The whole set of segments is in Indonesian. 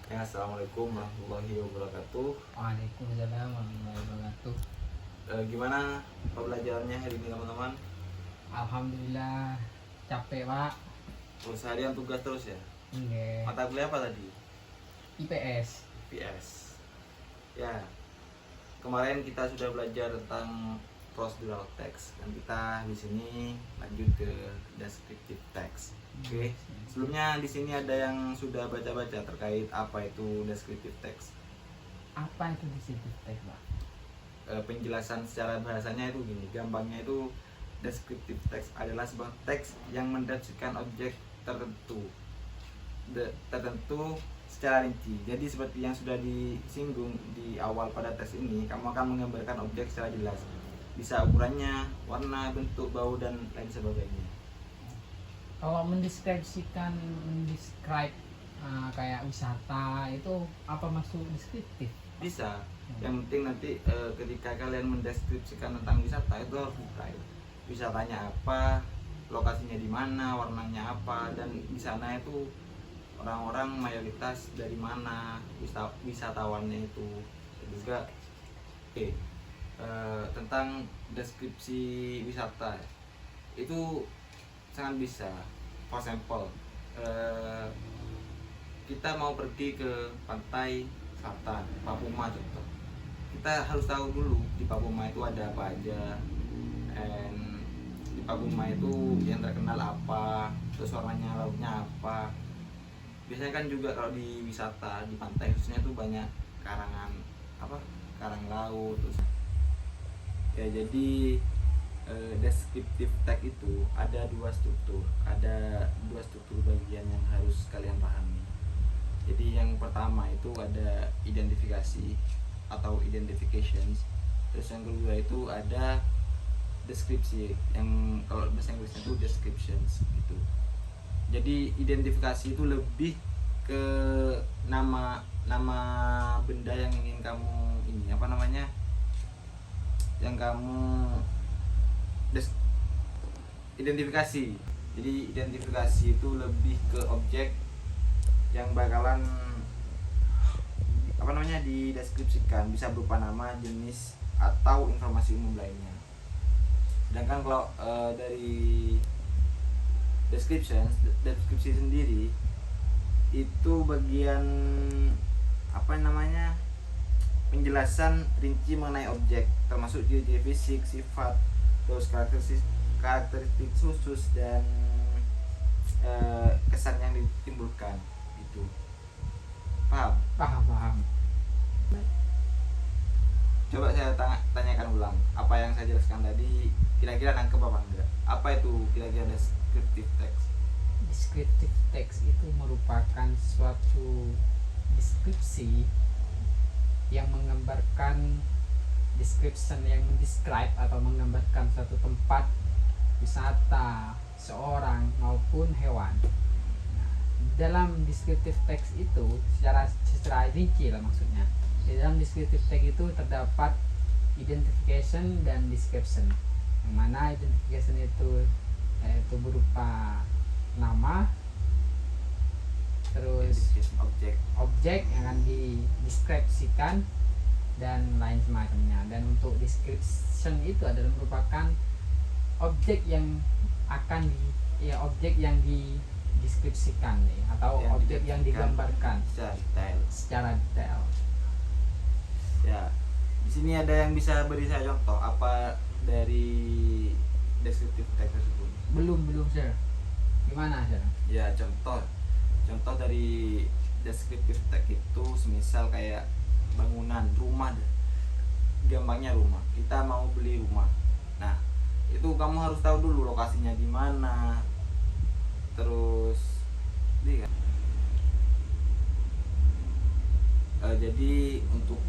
Ya, assalamualaikum warahmatullahi wabarakatuh. Waalaikumsalam warahmatullahi wabarakatuh. Gimana pembelajarannya hari ini teman-teman? Alhamdulillah capek pak. Terus harian tugas terus ya? Nggak. Mata kuliah apa tadi? IPS. PS. Ya, kemarin kita sudah belajar tentang procedural text dan kita di sini lanjut ke descriptive text. Oke. Sebelumnya di sini ada yang sudah baca-baca terkait apa itu descriptive text. Apa itu descriptive text pak? Penjelasan secara bahasanya itu gini, gampangnya itu descriptive text adalah sebuah teks yang mendeskripsikan objek tertentu secara rinci. Jadi seperti yang sudah disinggung di awal pada teks ini, kamu akan menggambarkan objek secara jelas, bisa ukurannya, warna, bentuk, bau, dan lain sebagainya. Kalau mendeskripsikan, kayak wisata itu apa masuk deskriptif? Bisa. Yang penting nanti ketika kalian mendeskripsikan tentang wisata itu harus detail. Wisatanya apa, lokasinya di mana, warnanya apa, dan di sana itu orang-orang mayoritas dari mana, wisatawannya itu juga. Tentang deskripsi wisata itu sangat bisa. For example, kita mau pergi ke pantai selatan Papuma contoh, kita harus tahu dulu di Papuma itu ada apa aja, and di Papuma itu yang terkenal apa, terus warnanya lautnya apa. Biasanya kan juga kalau di wisata di pantai khususnya tuh banyak karangan karang laut terus. Ya, jadi descriptive text itu ada dua struktur bagian yang harus kalian pahami. Jadi yang pertama itu ada identifikasi atau identifications, terus yang kedua itu ada deskripsi, yang kalau bahasa Inggrisnya itu descriptions gitu. Jadi identifikasi itu lebih ke nama benda yang ingin kamu yang kamu identifikasi. Jadi identifikasi itu lebih ke objek yang bakalan dideskripsikan, bisa berupa nama, jenis, atau informasi umum lainnya. Sedangkan kalau dari deskripsi sendiri itu bagian penjelasan rinci mengenai objek, termasuk ciri-ciri fisik, sifat, terus karakteristik khusus, dan kesan yang ditimbulkan gitu. Paham. Coba saya tanyakan ulang, apa yang saya jelaskan tadi kira-kira nangkep apa enggak? Apa itu kira-kira descriptive text? Descriptive text itu merupakan suatu deskripsi yang menggambarkan description yang mendescribe atau menggambarkan suatu tempat wisata, seorang maupun hewan. Nah, dalam descriptive text itu secara rinci lah maksudnya. Di dalam descriptive text itu terdapat identification dan description. Yang mana identification itu berupa nama, terus objek yang akan dideskripsikan dan lain semacamnya. Dan untuk description itu adalah merupakan objek yang dideskripsikan nih, atau objek yang digambarkan secara detail. Ya, di sini ada yang bisa beri saya contoh apa dari descriptive text tersebut? Belum sir. Gimana sir? Ya, contoh dari descriptive text itu semisal kayak bangunan, rumah, gampangnya rumah. Kita mau beli rumah. Nah, itu kamu harus tahu dulu lokasinya di mana. Terus jadi untuk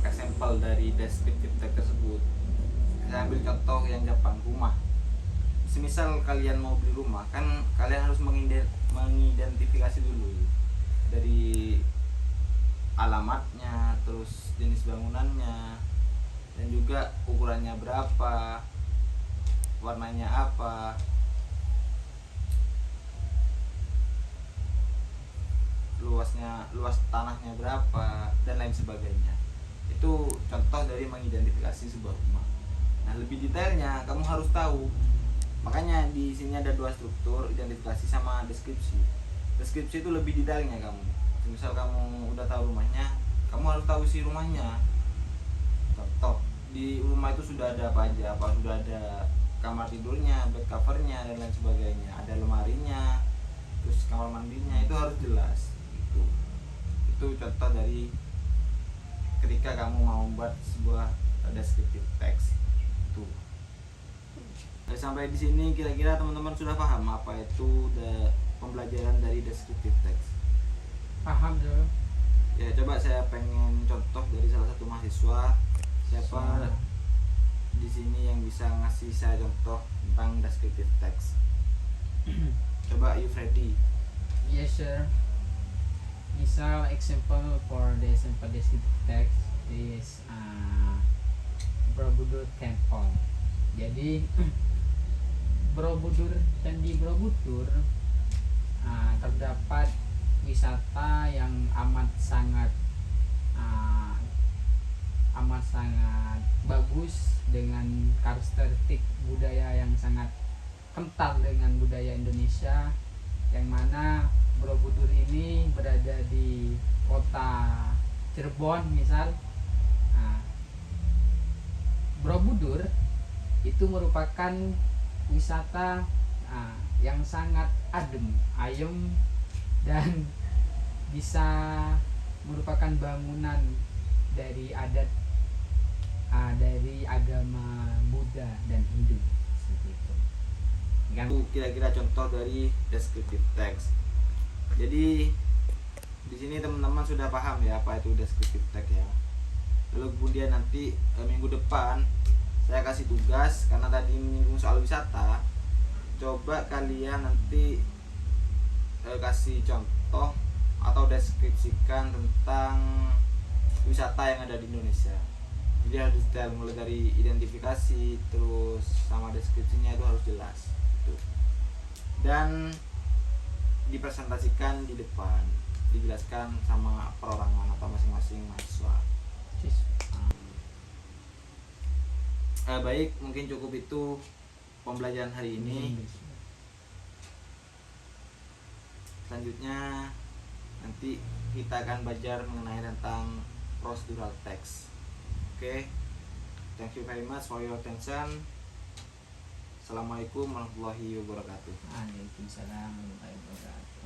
example dari descriptive text tersebut, saya ambil contoh yang gampang, rumah. Semisal kalian mau beli rumah, kan kalian harus mengidentifikasi dulu dari alamatnya, terus jenis bangunannya, dan juga ukurannya berapa, warnanya apa, luas tanahnya berapa dan lain sebagainya. Itu contoh dari mengidentifikasi sebuah rumah. Nah, lebih detailnya kamu harus tahu. Makanya di sini ada dua struktur, identifikasi sama deskripsi. Deskripsi itu lebih detailnya kamu. Misal kamu udah tahu rumahnya, kamu harus tahu isi rumahnya. Contoh, di rumah itu sudah ada apa aja, apa sudah ada kamar tidurnya, bed covernya dan lain sebagainya, ada lemarinya, terus kamar mandinya, itu harus jelas. Itu contoh dari ketika kamu mau membuat sebuah descriptive text. Itu. Nah, sampai di sini kira-kira teman-teman sudah paham apa itu pembelajaran dari descriptive text? Paham dulu. Ya, coba saya pengen contoh dari salah satu mahasiswa. Siapa di sini yang bisa ngasih saya contoh tentang descriptive text? Coba you Freddy. Yes sir. Misal example for the simple descriptive text is Borobudur Temple. Jadi Candi Borobudur terdapat wisata yang amat sangat bagus dengan karakteristik budaya yang sangat kental dengan budaya Indonesia, yang mana Borobudur ini berada di kota Cirebon misal. Borobudur itu merupakan wisata yang sangat ayem dan bisa merupakan bangunan dari adat dari agama Buddha dan Hindu seperti itu. Itu kira-kira contoh dari descriptive text. Jadi di sini teman-teman sudah paham ya apa itu descriptive text ya. Lalu kemudian nanti minggu depan saya kasih tugas, karena tadi menyinggung soal wisata, coba kalian nanti kasih contoh atau deskripsikan tentang wisata yang ada di Indonesia. Jadi harus detail, mulai dari identifikasi terus sama deskripsinya itu harus jelas gitu. Dan dipresentasikan di depan, dijelaskan sama perorangan atau masing-masing mahasiswa. Baik, mungkin cukup itu pembelajaran hari ini. Selanjutnya nanti kita akan belajar mengenai tentang procedural text. Oke, thank you very much for your attention. Assalamualaikum warahmatullahi wabarakatuh. Waalaikumsalam warahmatullahi wabarakatuh.